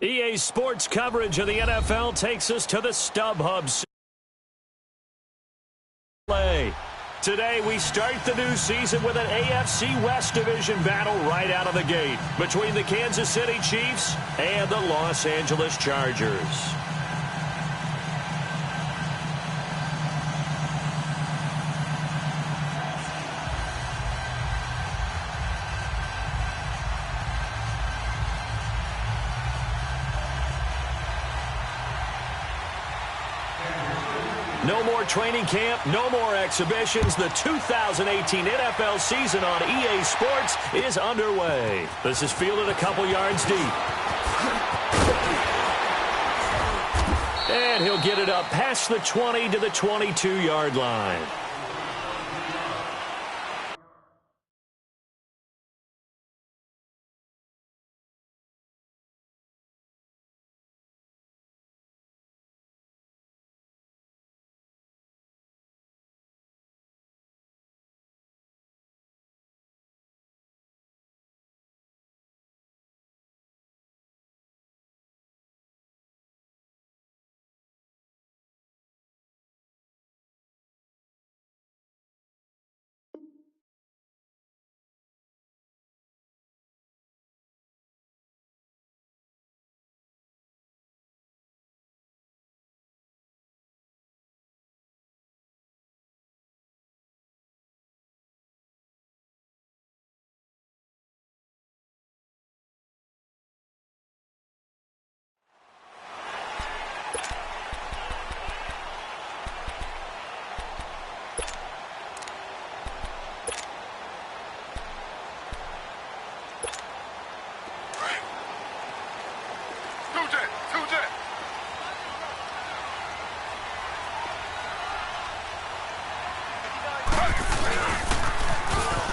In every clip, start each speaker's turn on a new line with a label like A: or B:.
A: EA Sports coverage of the NFL takes us to the StubHub. Today, we start the new season with an AFC West Division battle right out of the gate between the Kansas City Chiefs and the Los Angeles Chargers. No more training camp, no more exhibitions. The 2018 NFL season on EA Sports is underway. This is fielded a couple yards deep. And he'll get it up past the 20 to the 22-yard line.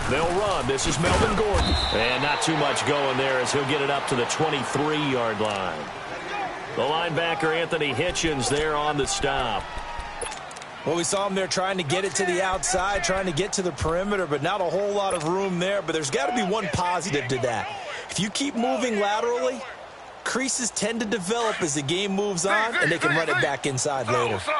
A: They'll run. This is Melvin Gordon. And not too much going there as he'll get it up to the 23-yard line. The linebacker, Anthony Hitchens, there on the stop.
B: Well, we saw him there trying to get it to the outside, trying to get to the perimeter, but not a whole lot of room there. But there's got to be one positive to that. If you keep moving laterally, creases tend to develop as the game moves on, and they can run it back inside later.
C: Slow.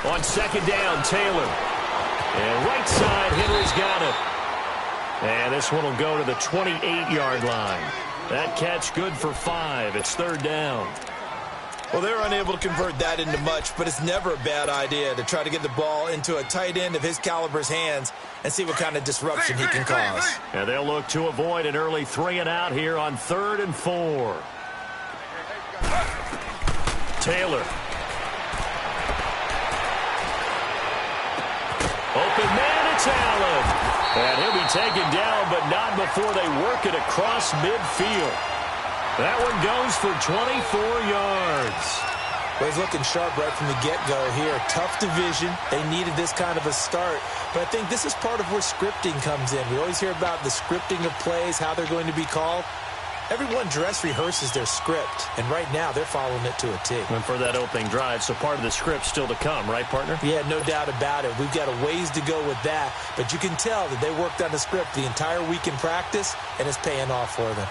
A: On second down, Taylor. And right side, Henry's got it. And this one will go to the 28-yard line. That catch good for 5. It's third down.
B: Well, they're unable to convert that into much, but it's never a bad idea to try to get the ball into a tight end of his caliber's hands and see what kind of disruption he can cause.
A: And they'll look to avoid an early 3-and-out here on 3rd and 4. Taylor. Open man, it's Allen. And he'll be taken down, but not before they work it across midfield. That one goes for 24 yards.
B: Well, he's looking sharp right from the get-go here. Tough division. They needed this kind of a start. But I think this is part of where scripting comes in. We always hear about the scripting of plays, how they're going to be called. Everyone dress rehearses their script, and right now they're following it to a T.
A: And for that opening drive, so part of the script still to come, right, partner?
B: Yeah, no doubt about it. We've got a ways to go with that, but you can tell that they worked on the script the entire week in practice, and it's paying off for them.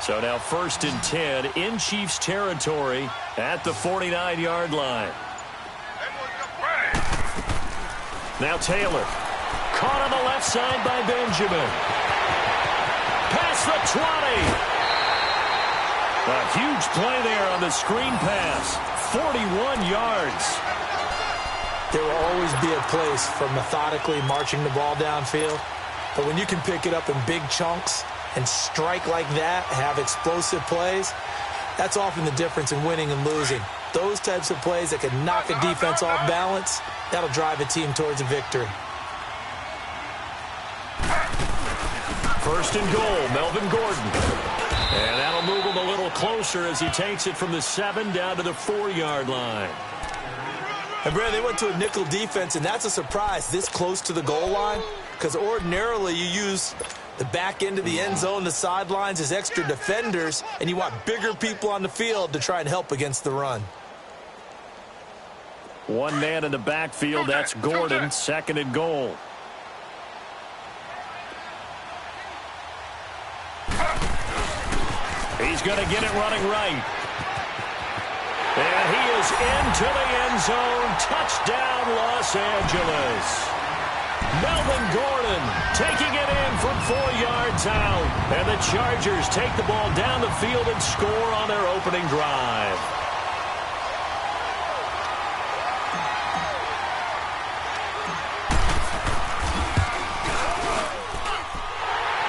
A: So now 1st and 10 in Chiefs territory at the 49-yard line. Now Taylor. Caught on the left side by Benjamin. Past the 20. A huge play there on the screen pass. 41 yards.
B: There will always be a place for methodically marching the ball downfield. But when you can pick it up in big chunks and strike like that, have explosive plays, that's often the difference in winning and losing. Those types of plays that can knock a defense off balance, that'll drive a team towards a victory.
A: 1st and goal, Melvin Gordon. And that'll move him a little closer as he takes it from the 7 down to the 4-yard line.
B: And, Brad, they went to a nickel defense, and that's a surprise this close to the goal line because ordinarily you use The back end of the end zone, the sidelines is extra defenders, and you want bigger people on the field to try and help against the run.
A: One man in the backfield, that's Gordon, 2nd and goal. He's going to get it running right. And he is into the end zone. Touchdown, Los Angeles. Melvin Gordon taking it in from 4 yards out. And the Chargers take the ball down the field and score on their opening drive.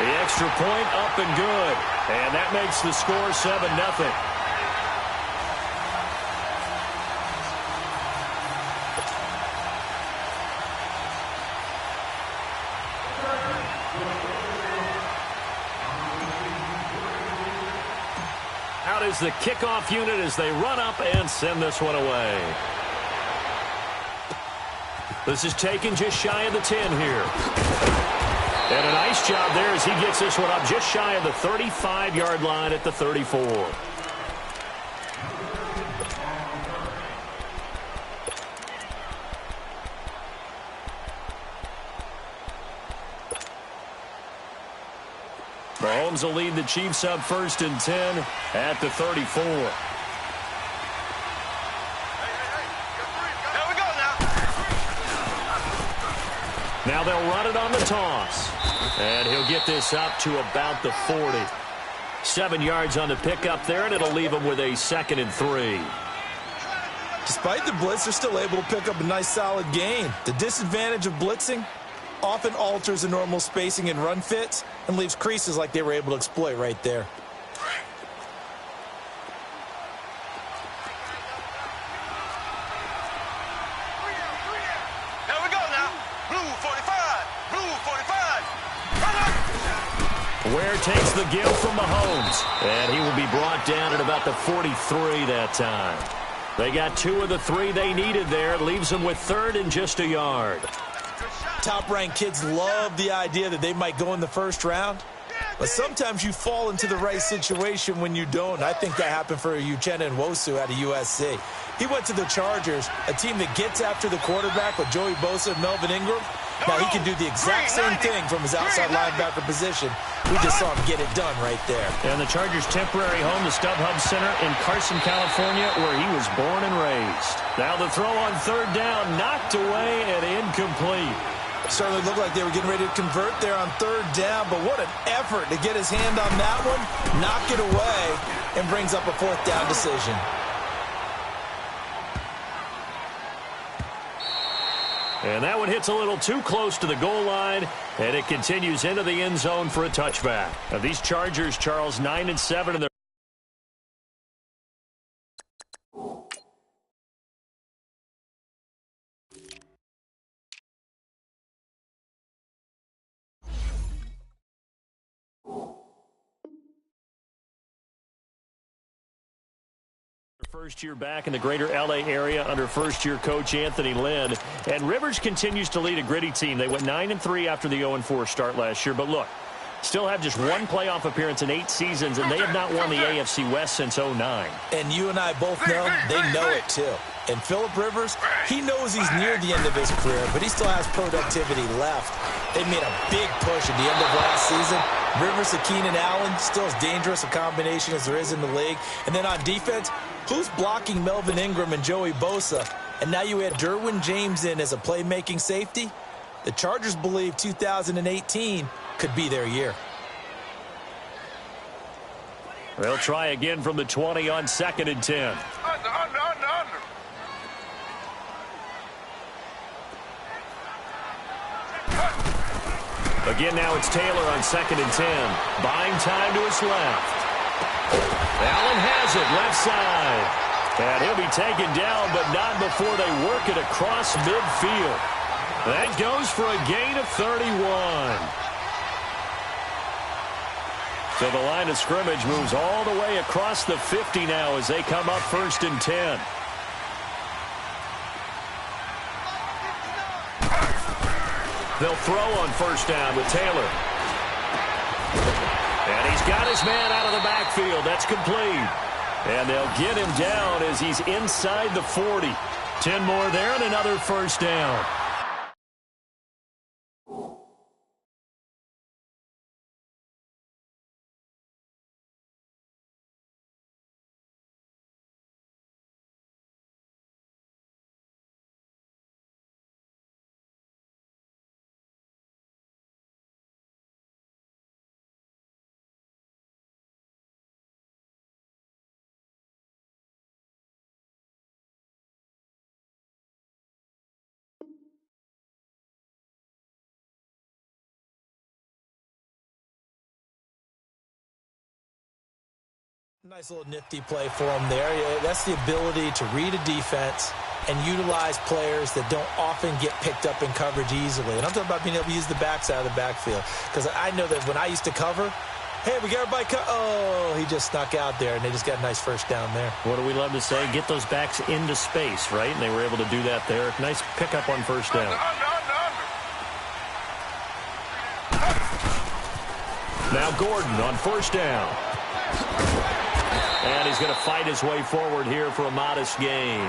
A: The extra point up and good. And that makes the score 7-0. Out is the kickoff unit as they run up and send this one away. This is taken just shy of the 10 here. And a nice job there as he gets this one up just shy of the 35-yard line at the 34. Mahomes will lead the Chiefs up 1st and 10 at the 34. Now they'll run it on the toss. And he'll get this up to about the 40. 7 yards on the pickup there, and it'll leave him with a 2nd and 3.
B: Despite the blitz, they're still able to pick up a nice, solid gain. The disadvantage of blitzing often alters the normal spacing and run fits and leaves creases like they were able to exploit right there.
A: Ware takes the give from Mahomes, and he will be brought down at about the 43 that time. They got 2 of the 3 they needed there. It leaves them with 3rd and just a yard.
B: Top-ranked kids love the idea that they might go in the first round, but sometimes you fall into the right situation when you don't. I think that happened for Uchenna Nwosu out of USC. He went to the Chargers, a team that gets after the quarterback with Joey Bosa and Melvin Ingram. Now he can do the exact same thing from his outside linebacker position. We just saw him get it done right there.
A: And the Chargers' temporary home, the StubHub Center in Carson, California, where he was born and raised. Now the throw on 3rd down, knocked away and incomplete.
B: Certainly looked like they were getting ready to convert there on 3rd down, but what an effort to get his hand on that one, knock it away, and brings up a 4th down decision.
A: And that one hits a little too close to the goal line, and it continues into the end zone for a touchback. Now these Chargers, Charles, 9-7 in their first year back in the greater L.A. area under first-year coach Anthony Lynn. And Rivers continues to lead a gritty team. They went 9-3 after the 0-4 start last year. But look, still have just 1 playoff appearance in 8 seasons, and they have not won the AFC West since 2009.
B: And you and I both know they know it too. And Phillip Rivers, he knows he's near the end of his career, but he still has productivity left. They made a big push at the end of last season. Rivers to Keenan Allen, still as dangerous a combination as there is in the league. And then on defense, who's blocking Melvin Ingram and Joey Bosa? And now you add Derwin James in as a playmaking safety. The Chargers believe 2018 could be their year.
A: They'll try again from the 20 on 2nd and 10.
C: Under.
A: Again, now it's Taylor on 2nd and 10. Buying time to his left. Allen has it, left side. And he'll be taken down, but not before they work it across midfield. That goes for a gain of 31. So the line of scrimmage moves all the way across the 50 now as they come up 1st and 10. They'll throw on 1st down with Taylor. his man out of the backfield. That's complete. And they'll get him down as he's inside the 40. 10 more there and another first down.
B: Nice little nifty play for him there. Yeah, that's the ability to read a defense and utilize players that don't often get picked up in coverage easily. And I'm talking about being able to use the backside of the backfield. Because I know that when I used to cover, hey, we got everybody oh, he just snuck out there, and they just got a nice first down there.
A: What do we love to say? Get those backs into space, right? And they were able to do that there. Nice pickup on first down. Now Gordon on first down. And he's going to fight his way forward here for a modest gain.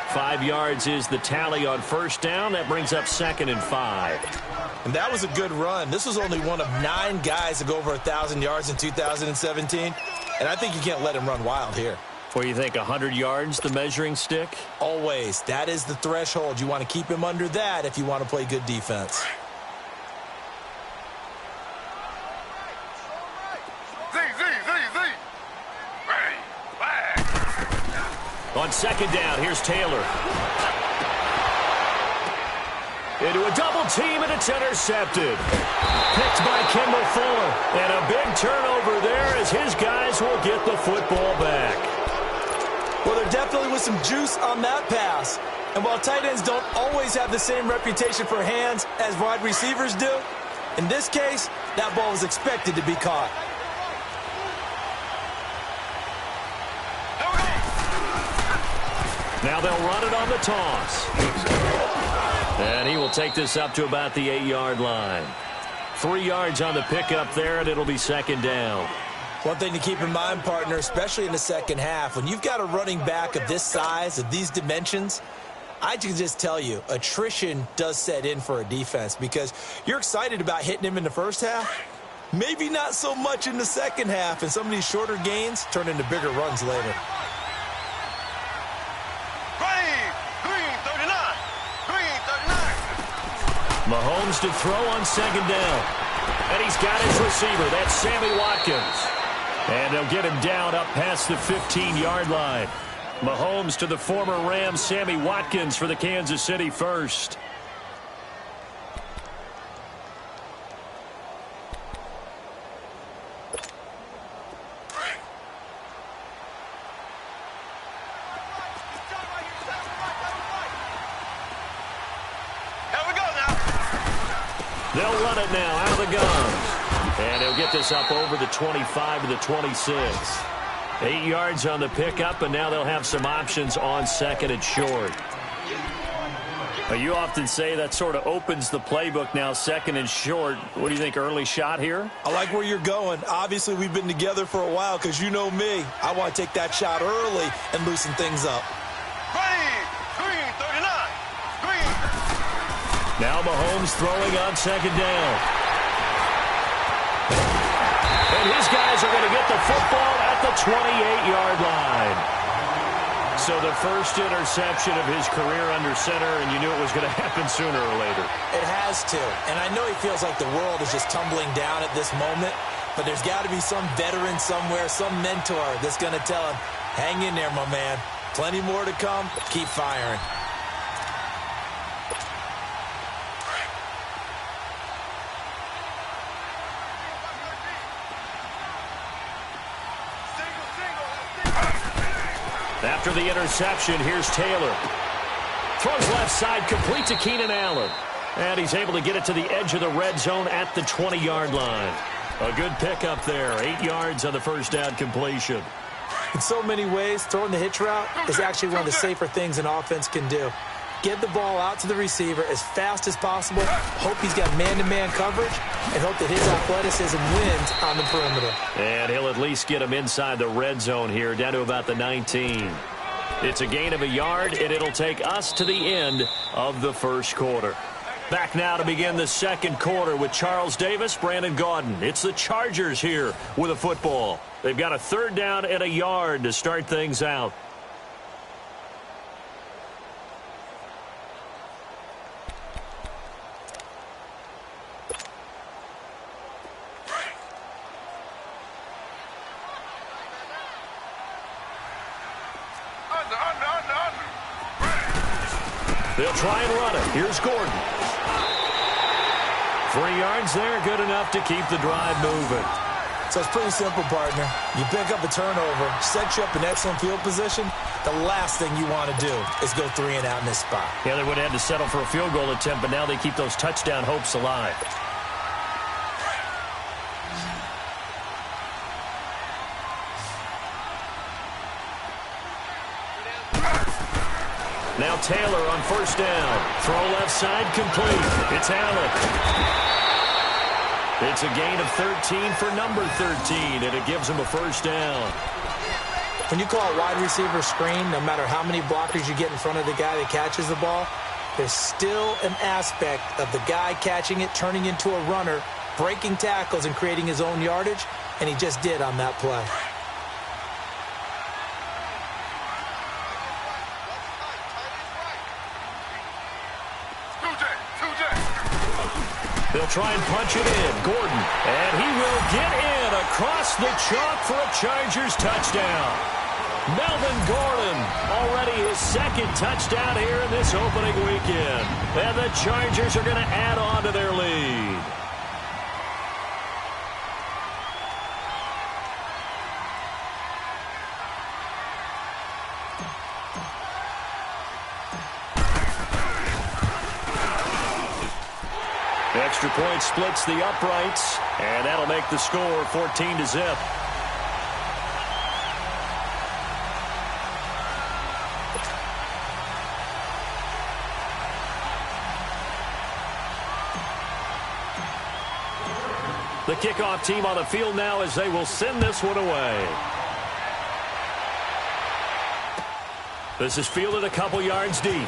A: 5 yards is the tally on first down. That brings up 2nd and 5.
B: And that was a good run. This was only one of 9 guys to go over 1,000 yards in 2017. And I think you can't let him run wild here.
A: What do you think, 100 yards, the measuring stick?
B: Always. That is the threshold. You want to keep him under that if you want to play good defense.
A: On second down, here's Taylor. Into a double team, and it's intercepted. Picked by Kendall Fuller. And a big turnover there as his guys will get the football back.
B: Well, there definitely was some juice on that pass. And while tight ends don't always have the same reputation for hands as wide receivers do, in this case, that ball was expected to be caught.
A: Now they'll run it on the toss. And he will take this up to about the 8-yard line. 3 yards on the pickup there, and it'll be second down.
B: One thing to keep in mind, partner, especially in the second half, when you've got a running back of this size, of these dimensions, I can just tell you, attrition does set in for a defense because you're excited about hitting him in the first half. Maybe not so much in the second half, and some of these shorter gains turn into bigger runs later.
A: Mahomes to throw on second down. And he's got his receiver. That's Sammy Watkins. And they'll get him down up past the 15-yard line. Mahomes to the former Rams, Sammy Watkins for the Kansas City first. They'll run it now out of the guns. And he'll get this up over the 25 to the 26. 8 yards on the pickup, and now they'll have some options on second and short. You often say that sort of opens the playbook now, second and short. What do you think, early shot here?
B: I like where you're going. Obviously, we've been together for a while because you know me. I want to take that shot early and loosen things up.
A: Now Mahomes throwing on second down. And his guys are going to get the football at the 28-yard line. So the first interception of his career under center, and you knew it was going to happen sooner or later.
B: It has to. And I know he feels like the world is just tumbling down at this moment, but there's got to be some veteran somewhere, some mentor that's going to tell him, hang in there, my man. Plenty more to come. Keep firing.
A: After the interception, here's Taylor. Throws left side, complete to Keenan Allen. And he's able to get it to the edge of the red zone at the 20-yard line. A good pickup there. 8 yards on the first down completion.
B: In so many ways, throwing the hitch route is actually one of the safer things an offense can do. Get the ball out to the receiver as fast as possible. Hope he's got man-to-man coverage and hope that his athleticism wins on the perimeter.
A: And he'll at least get him inside the red zone here, down to about the 19. It's a gain of a yard, and it'll take us to the end of the first quarter. Back now to begin the second quarter with Charles Davis, Brandon Gaudin. It's the Chargers here with a football. They've got a third down and a yard to start things out. They'll try and run it. Here's Gordon. 3 yards there, good enough to keep the drive moving.
B: So it's pretty simple, partner. You pick up a turnover, set you up in excellent field position. The last thing you want to do is go 3 and out in this spot.
A: Yeah, they would have had to settle for a field goal attempt, but now they keep those touchdown hopes alive. Now Taylor on first down. Throw left side complete. It's Allen. It's a gain of 13 for number 13, and it gives him a first down.
B: When you call a wide receiver screen, no matter how many blockers you get in front of the guy that catches the ball, there's still an aspect of the guy catching it, turning into a runner, breaking tackles and creating his own yardage, and he just did on that play.
A: They'll try and punch it in. Gordon. And he will get in across the chalk for a Chargers touchdown. Melvin Gordon, already his second touchdown here in this opening weekend. And the Chargers are going to add on to their lead. Extra point splits the uprights, and that'll make the score 14-0. The kickoff team on the field now as they will send this one away. This is fielded a couple yards deep.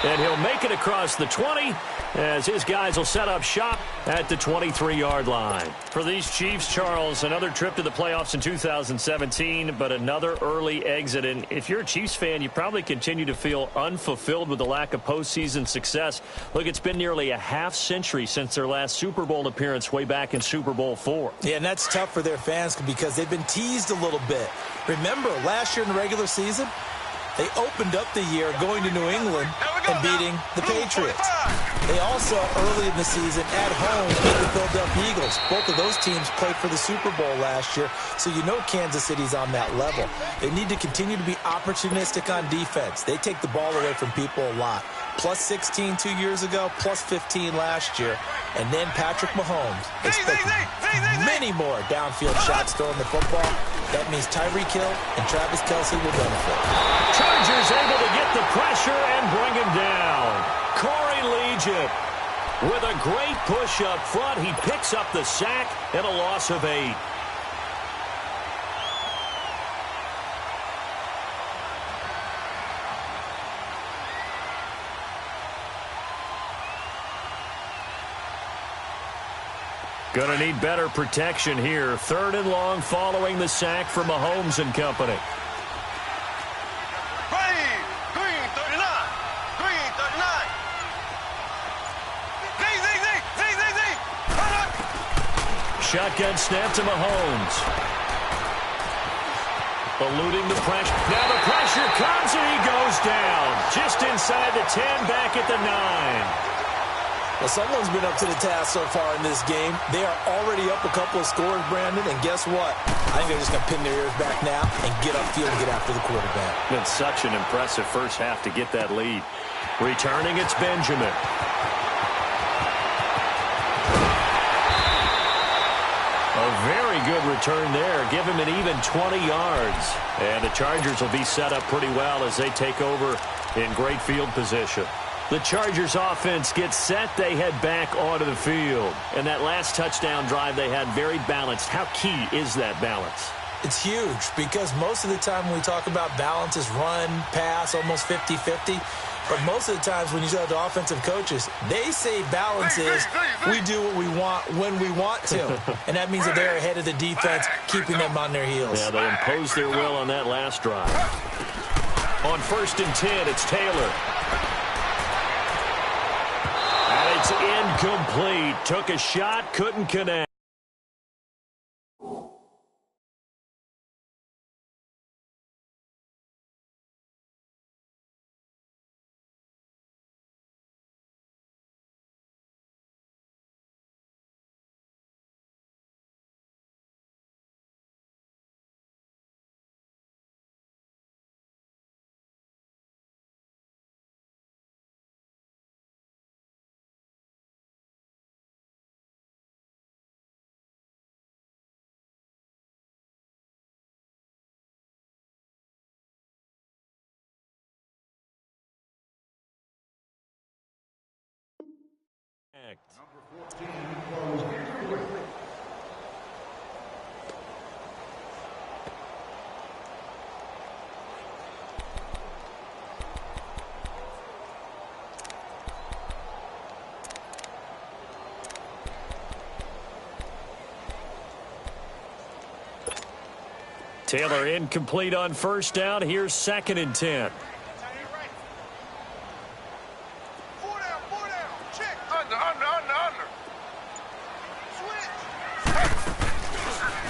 A: And he'll make it across the 20 as his guys will set up shop at the 23-yard line. For these Chiefs, Charles, another trip to the playoffs in 2017, but another early exit. And if you're a Chiefs fan, you probably continue to feel unfulfilled with the lack of postseason success. Look, it's been nearly a half-century since their last Super Bowl appearance way back in Super Bowl IV.
B: Yeah, and that's tough for their fans because they've been teased a little bit. Remember, last year in the regular season, they opened up the year going to New England and beating the Patriots. They also, early in the season, at home, beat the Philadelphia Eagles. Both of those teams played for the Super Bowl last year, so you know Kansas City's on that level. They need to continue to be opportunistic on defense. They take the ball away from people a lot. Plus 16 2 years ago, plus 15 last year. And then Patrick Mahomes expecting many more downfield shots throwing the football. That means Tyreek Hill and Travis Kelce will benefit.
A: Chargers able to get the pressure and bring him down. Corey Legion with a great push up front. He picks up the sack and a loss of 8. Going to need better protection here. 3rd and long following the sack from Mahomes and company. Shotgun snap to Mahomes. Eluding the pressure. Now the pressure comes and he goes down. Just inside the 10, back at the 9.
B: Well, someone's been up to the task so far in this game. They are already up a couple of scores, Brandon, and guess what? I think they're just going to pin their ears back now and get upfield and get after the quarterback.
A: Been such an impressive first half to get that lead. Returning, it's Benjamin. A very good return there. Give him an even 20 yards. And the Chargers will be set up pretty well as they take over in great field position. The Chargers offense gets set. They head back onto the field. And that last touchdown drive they had very balanced. How key is that balance?
B: It's huge because most of the time when we talk about balance is run, pass, almost 50-50. But most of the times when you talk to offensive coaches, they say balance is we do what we want when we want to. And that means that they're ahead of the defense, keeping them on their heels.
A: Yeah, they imposed their will on that last drive. On 1st and 10, it's Taylor. And it's incomplete. Took a shot, couldn't connect. Taylor incomplete on 1st down. Here's 2nd and 10.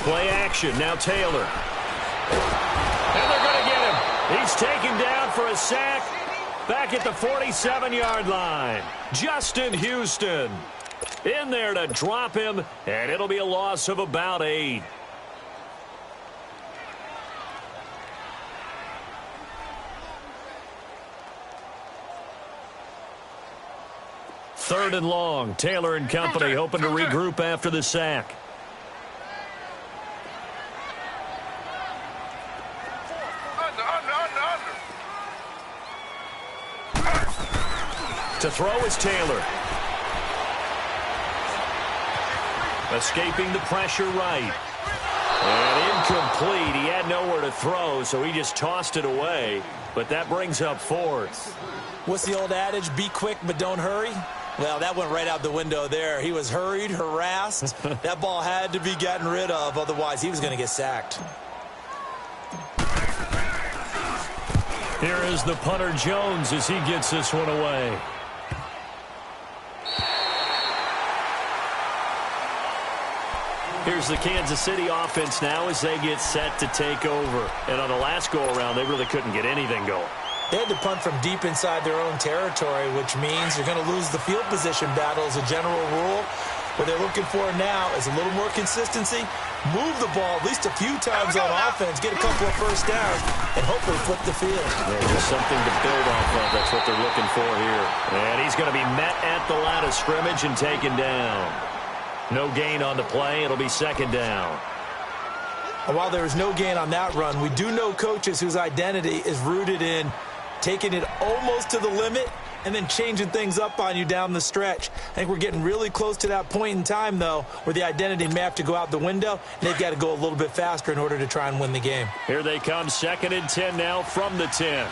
A: Play action. Now Taylor. And they're going to get him. He's taken down for a sack. Back at the 47-yard line. Justin Houston in there to drop him. And it'll be a loss of about 8. Third and long. Taylor and company hoping to regroup after the sack. To throw is Taylor. Escaping the pressure right. And incomplete. He had nowhere to throw, so he just tossed it away. But that brings up 4th.
B: What's the old adage? Be quick, but don't hurry. Well, that went right out the window there. He was hurried, harassed. That ball had to be gotten rid of, otherwise he was going to get sacked.
A: Here is the punter Jones as he gets this one away. Here's the Kansas City offense now as they get set to take over. And on the last go-around, they really couldn't get anything going.
B: They had to punt from deep inside their own territory, which means you're going to lose the field position battle as a general rule. What they're looking for now is a little more consistency, move the ball at least a few times on offense, get a couple of first downs, and hopefully flip the field.
A: Yeah, just something to build off of. That's what they're looking for here. And he's going to be met at the line of scrimmage and taken down. No gain on the play. It'll be 2nd down.
B: And while there is no gain on that run, we do know coaches whose identity is rooted in taking it almost to the limit and then changing things up on you down the stretch. I think we're getting really close to that point in time, though, where the identity may have to go out the window, and they've got to go a little bit faster in order to try and win the game.
A: Here they come, 2nd and 10 now from the 10.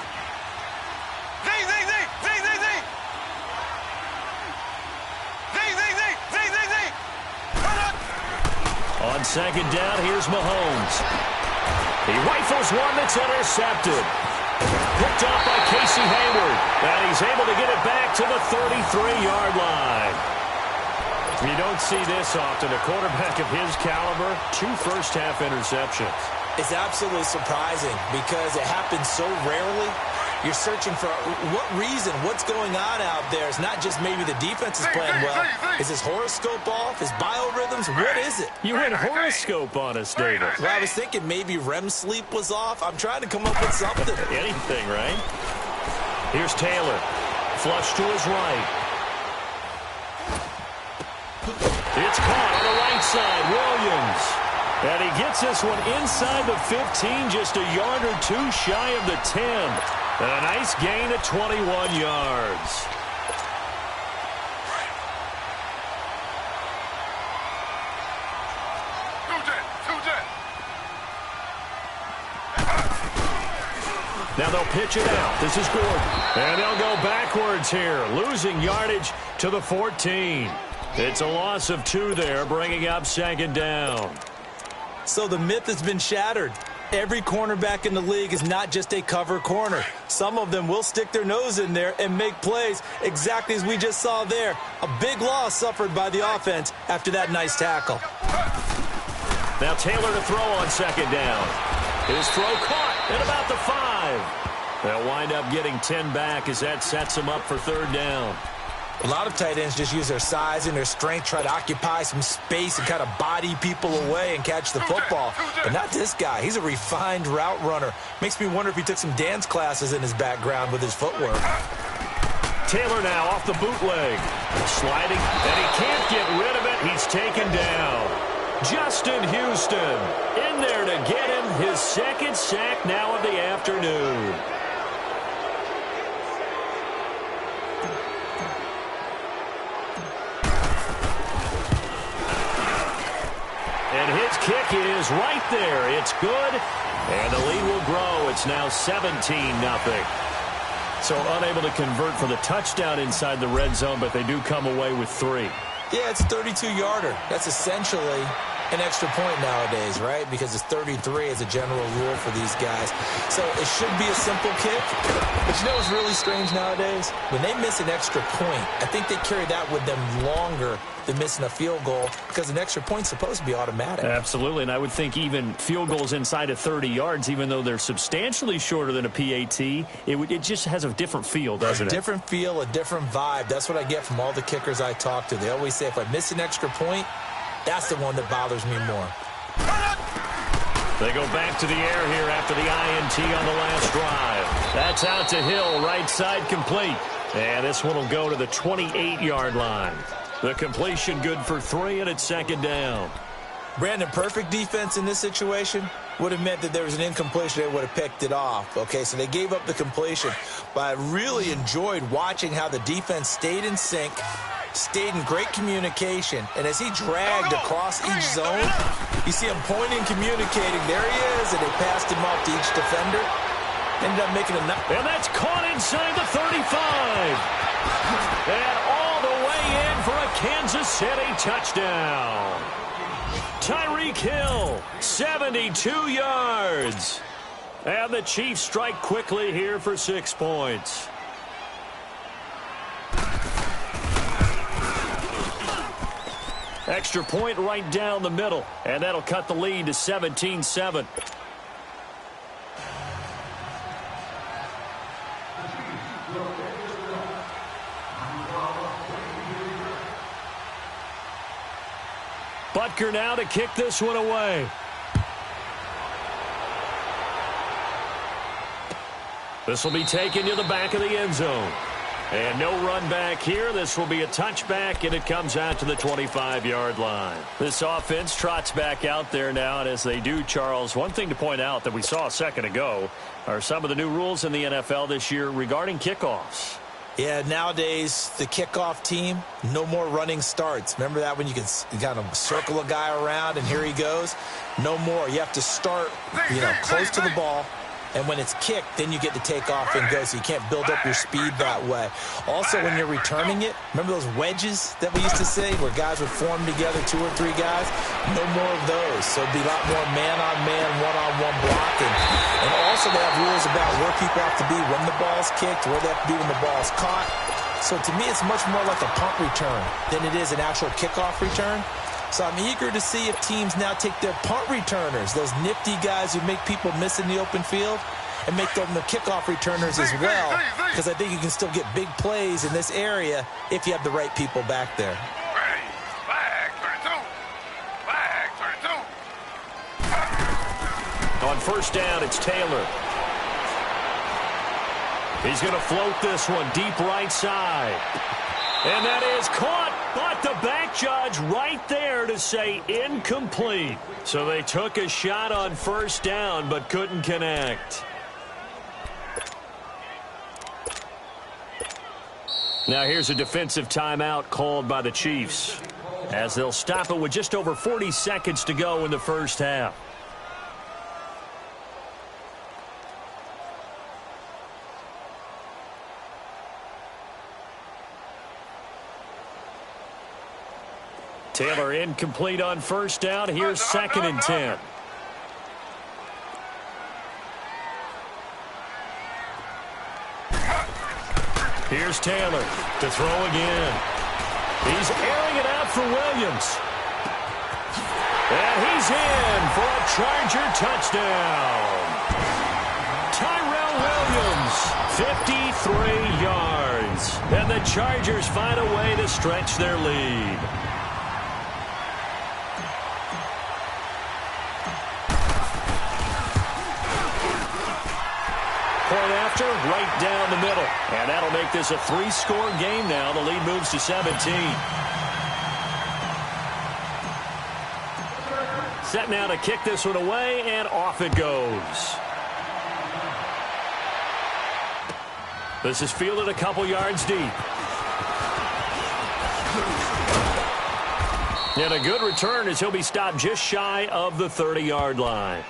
A: On 2nd down, here's Mahomes. He rifles one that's intercepted. Picked off by Casey Hayward. And he's able to get it back to the 33-yard line. You don't see this often. A quarterback of his caliber, 2 first-half interceptions.
B: It's absolutely surprising because it happens so rarely. You're searching for what reason, what's going on out there. It's not just maybe the defense is playing well. Is his horoscope off? His biorhythms? What is it?
A: You went horoscope on us, David.
B: Well, I was thinking maybe REM sleep was off. I'm trying to come up with something.
A: Anything, right? Here's Taylor. Flush to his right. It's caught on the right side. Williams. And he gets this one inside the 15, just a yard or two shy of the 10. And a nice gain of 21 yards. Now they'll pitch it out. This is Gordon. And they'll go backwards here, losing yardage to the 14. It's a loss of 2 there, bringing up second down.
B: So the myth has been shattered. Every cornerback in the league is not just a cover corner. Some of them will stick their nose in there and make plays exactly as we just saw there. A big loss suffered by the offense after that nice tackle.
A: Now Taylor to throw on second down. His throw caught at about the 5. They'll wind up getting 10 back as that sets them up for third down.
B: A lot of tight ends just use their size and their strength, try to occupy some space and kind of body people away and catch the football. But not this guy. He's a refined route runner. Makes me wonder if he took some dance classes in his background with his footwork.
A: Taylor now off the bootleg. Sliding, and he can't get rid of it. He's taken down. Justin Houston in there to get him his second sack now of the afternoon. And his kick is right there. It's good, and the lead will grow. It's now 17-0. So unable to convert for the touchdown inside the red zone, but they do come away with 3.
B: Yeah, it's a 32-yarder. That's essentially an extra point nowadays, right? Because it's 33 as a general rule for these guys. So it should be a simple kick. But you know what's really strange nowadays? When they miss an extra point, I think they carry that with them longer than missing a field goal because an extra point's supposed to be automatic.
A: Absolutely, and I would think even field goals inside of 30 yards, even though they're substantially shorter than a PAT, it just has a different feel, doesn't it?
B: A different feel, a different vibe. That's what I get from all the kickers I talk to. They always say if I miss an extra point, that's the one that bothers me more.
A: They go back to the air here after the INT on the last drive. That's out to Hill, right side complete. And this one will go to the 28-yard line. The completion good for 3, and it's second down.
B: Brandon, perfect defense in this situation would have meant that there was an incompletion. They would have picked it off. Okay, so they gave up the completion. But I really enjoyed watching how the defense stayed in sync, stayed in great communication, and as he dragged across each zone, you see him pointing, communicating. There he is, and they passed him off to each defender. Ended up making a...
A: And that's caught inside the 35. And all the way in for a Kansas City touchdown. Tyreek Hill, 72 yards. And the Chiefs strike quickly here for 6 points. Extra point right down the middle, and that'll cut the lead to 17-7. Butker now to kick this one away. This will be taken to the back of the end zone. And no run back here. This will be a touchback, and it comes out to the 25-yard line. This offense trots back out there now, and as they do, Charles, one thing to point out that we saw a second ago are some of the new rules in the NFL this year regarding kickoffs.
B: Yeah, nowadays, the kickoff team, no more running starts. Remember that when you can kind of circle a guy around and here he goes? No more. You have to start, close to the ball. And when it's kicked, then you get to take off and go, so you can't build up your speed that way. Also, when you're returning it, remember those wedges that we used to say where guys would form together, 2 or 3 guys? No more of those. So it'd be a lot more man-on-man, one-on-one blocking. And also they have rules about where people have to be when the ball's kicked, where they have to be when the ball's caught. So to me, it's much more like a punt return than it is an actual kickoff return. So I'm eager to see if teams now take their punt returners, those nifty guys who make people miss in the open field, and make them the kickoff returners as well, because I think you can still get big plays in this area if you have the right people back there.
A: On first down, it's Taylor. He's going to float this one deep right side. And that is caught But the back judge right there to say incomplete. So they took a shot on first down but couldn't connect. Now here's a defensive timeout called by the Chiefs, as they'll stop it with just over 40 seconds to go in the first half. Taylor incomplete on first down. Here's 2nd and 10. Here's Taylor to throw again. He's airing it out for Williams. And he's in for a Charger touchdown. Tyrell Williams, 53 yards. And the Chargers find a way to stretch their lead. Point after, right down the middle. And that'll make this a 3-score game now. The lead moves to 17. Set now to kick this one away, and off it goes. This is fielded a couple yards deep. And a good return as he'll be stopped just shy of the 30-yard line.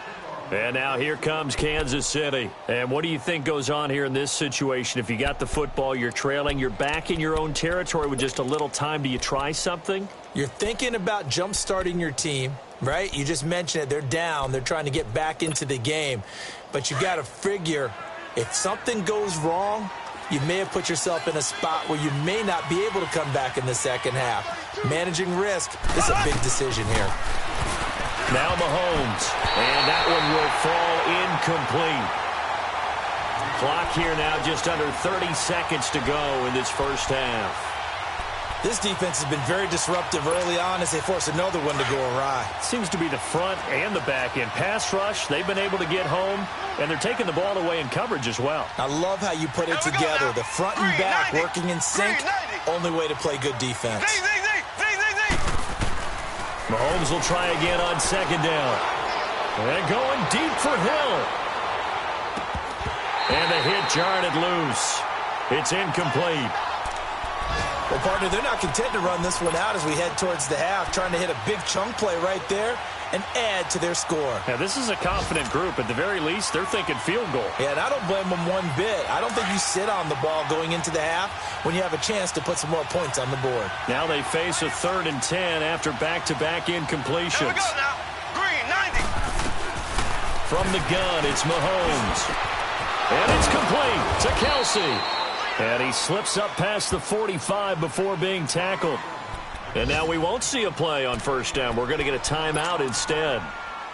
A: And now here comes Kansas City. And what do you think goes on here in this situation? If you got the football, you're trailing, you're back in your own territory with just a little time. Do you try something?
B: You're thinking about jump-starting your team, right? You just mentioned it. They're down. They're trying to get back into the game. But you got to figure if something goes wrong, you may have put yourself in a spot where you may not be able to come back in the second half. Managing risk is a big decision here.
A: Now Mahomes, and that one will fall incomplete. Clock here now just under 30 seconds to go in this first half.
B: This defense has been very disruptive early on as they force another one to go awry.
A: Seems to be the front and the back end. Pass rush, they've been able to get home, and they're taking the ball away in coverage as well.
B: I love how you put it together. The front and back working in sync, only way to play good defense.
A: Mahomes will try again on 2nd down. And going deep for Hill. And the hit jarred it loose. It's incomplete.
B: Well, partner, they're not content to run this one out as we head towards the half, trying to hit a big chunk play right there and add to their score.
A: Now, this is a confident group. At the very least, they're thinking field goal.
B: Yeah, and I don't blame them one bit. I don't think you sit on the ball going into the half when you have a chance to put some more points on the board. Now
A: they face a 3rd and 10 after back-to-back incompletions.
C: Here we go now. Green, 90.
A: From the gun, it's Mahomes. And it's complete to Kelsey. And he slips up past the 45 before being tackled. And now we won't see a play on first down. We're going to get a timeout instead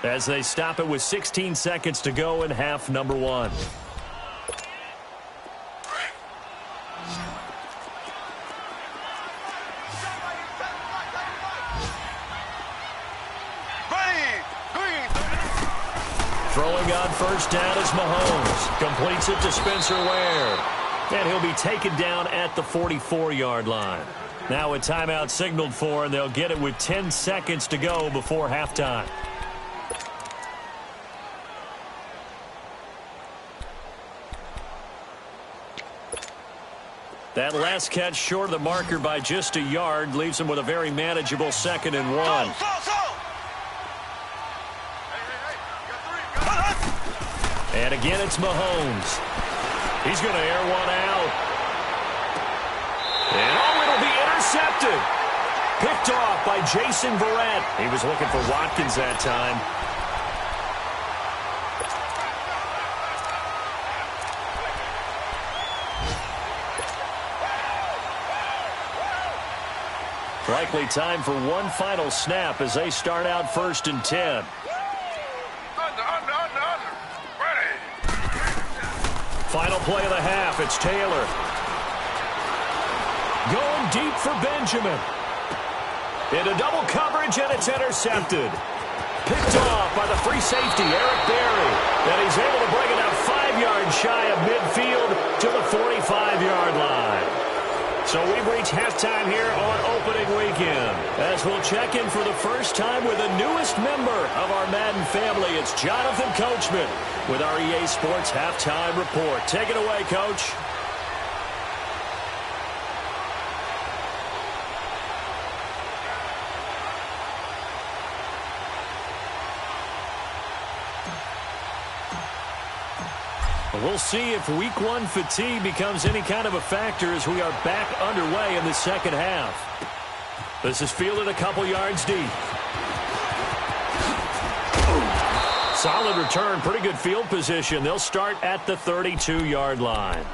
A: as they stop it with 16 seconds to go in half number 1. Throwing on first down is Mahomes. Completes it to Spencer Ware. And he'll be taken down at the 44-yard line. Now a timeout signaled for, and they'll get it with 10 seconds to go before halftime. That last catch short of the marker by just a yard leaves him with a very manageable 2nd and 1. And again, it's Mahomes. He's going to air one out. And it'll be intercepted. Picked off by Jason Verrett. He was looking for Watkins that time. Likely time for one final snap as they start out 1st and 10. Final play of the half, it's Taylor. Going deep for Benjamin. Into double coverage, and it's intercepted. Picked off by the free safety, Eric Berry. And he's able to bring it out 5 yards shy of midfield to the 45-yard line. So we've reached halftime here on opening weekend. As we'll check in for the first time with the newest member of our Madden family, it's Jonathan Coachman with our EA Sports Halftime Report. Take it away, Coach. We'll see if week one fatigue becomes any kind of a factor as we are back underway in the second half. This is fielded a couple yards deep. Solid return, pretty good field position. They'll start at the 32-yard line.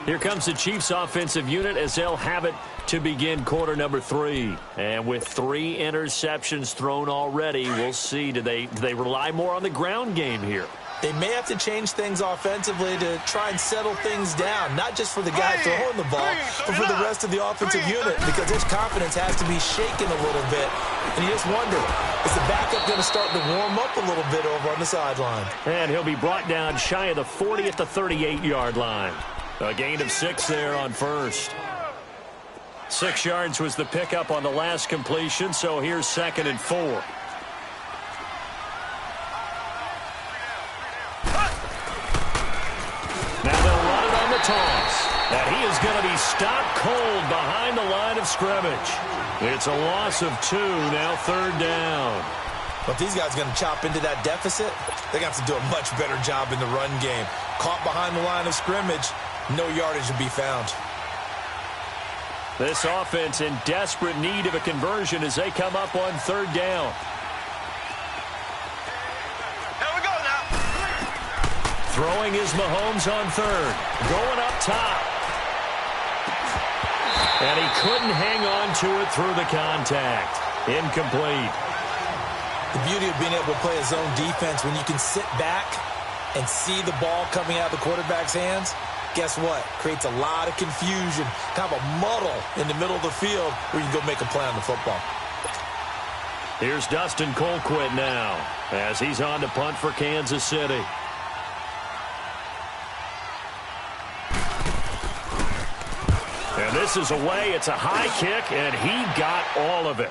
A: Here comes the Chiefs offensive unit as they'll have it to begin quarter number 3. And with 3 interceptions thrown already, we'll see, do they rely more on the ground game here?
B: They may have to change things offensively to try and settle things down, not just for the guy throwing the ball, but for the rest of the offensive unit, because his confidence has to be shaken a little bit. And you just wonder, is the backup going to start to warm up a little bit over on the sideline?
A: And he'll be brought down shy of the 40 at the 38-yard line. A gain of 6 there on first. 6 yards was the pickup on the last completion, so here's 2nd and 4. Toss. And he is going to be stopped cold behind the line of scrimmage. It's a loss of 2, now 3rd down.
B: But if these guys are going to chop into that deficit, they're going to have to do a much better job in the run game. Caught behind the line of scrimmage, no yardage to be found.
A: This offense in desperate need of a conversion as they come up on 3rd down. Throwing is Mahomes on 3rd. Going up top. And he couldn't hang on to it through the contact. Incomplete.
B: The beauty of being able to play a zone defense when you can sit back and see the ball coming out of the quarterback's hands, guess what? Creates a lot of confusion, kind of a muddle in the middle of the field where you can go make a play on the football.
A: Here's Dustin Colquitt now as he's on to punt for Kansas City. And this is away. It's a high kick, and he got all of it.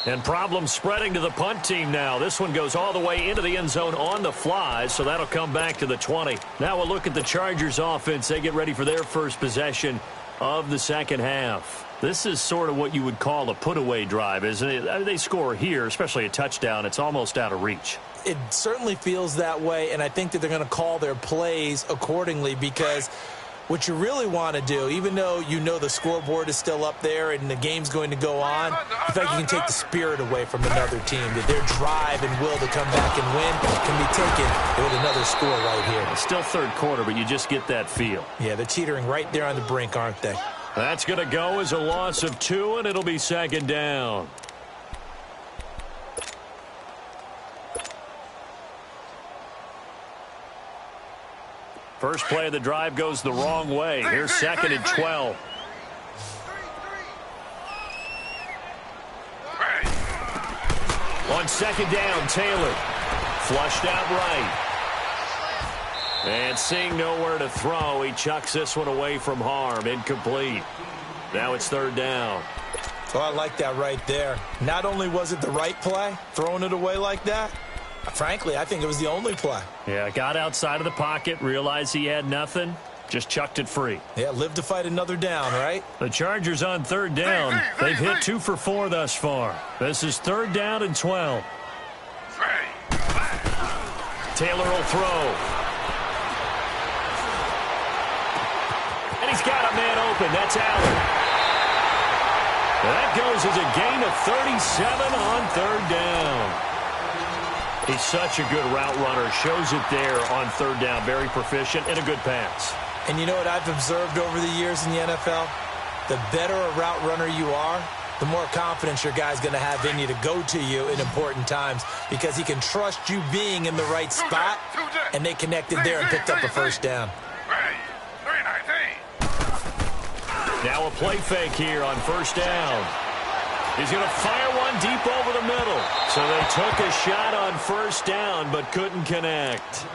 A: And problems spreading to the punt team now. This one goes all the way into the end zone on the fly, so that'll come back to the 20. Now we'll look at the Chargers offense. They get ready for their first possession of the second half. This is sort of what you would call a put-away drive, isn't it? I mean, they score here, especially a touchdown. It's almost out of reach.
B: It certainly feels that way, and I think that they're going to call their plays accordingly because what you really want to do, even though you know the scoreboard is still up there and the game's going to go on, I think you can take the spirit away from another team. That their drive and will to come back and win can be taken with another score right here.
A: It's still 3rd quarter, but you just get that feel.
B: Yeah, they're teetering right there on the brink, aren't they?
A: That's going to go as a loss of 2, and it'll be 2nd down. First play of the drive goes the wrong way. Here's 2nd and 12. On 2nd down, Taylor. Flushed out right. And seeing nowhere to throw, he chucks this one away from harm. Incomplete. Now it's 3rd down.
B: Oh, I like that right there. Not only was it the right play, throwing it away like that, frankly, I think it was the only play.
A: Yeah, got outside of the pocket, realized he had nothing, just chucked it free.
B: Yeah, live to fight another down, right?
A: The Chargers on 3rd down. They've hit 2 for 4 thus far. This is 3rd down and 12. Taylor will throw. And he's got a man open. That's Allen. That goes as a gain of 37 on 3rd down. He's such a good route runner. Shows it there on 3rd down. Very proficient and a good pass.
B: And you know what I've observed over the years in the NFL? The better a route runner you are, the more confidence your guy's going to have in you to go to you in important times because he can trust you being in the right spot, and they connected there and picked up a 1st down.
A: Now a play fake here on 1st down. He's going to fire one deep over the middle. So they took a shot on 1st down but couldn't connect.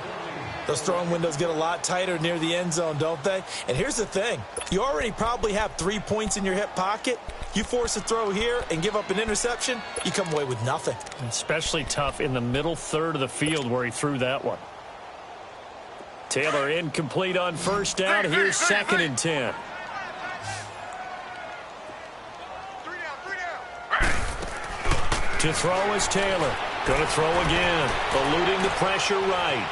B: Those throwing windows get a lot tighter near the end zone, don't they? And here's the thing. You already probably have 3 points in your hip pocket. You force a throw here and give up an interception, you come away with nothing.
A: Especially tough in the middle third of the field where he threw that one. Taylor incomplete on first down. Here's 2nd and 10. To throw is Taylor. Going to throw again. Eluding the pressure right.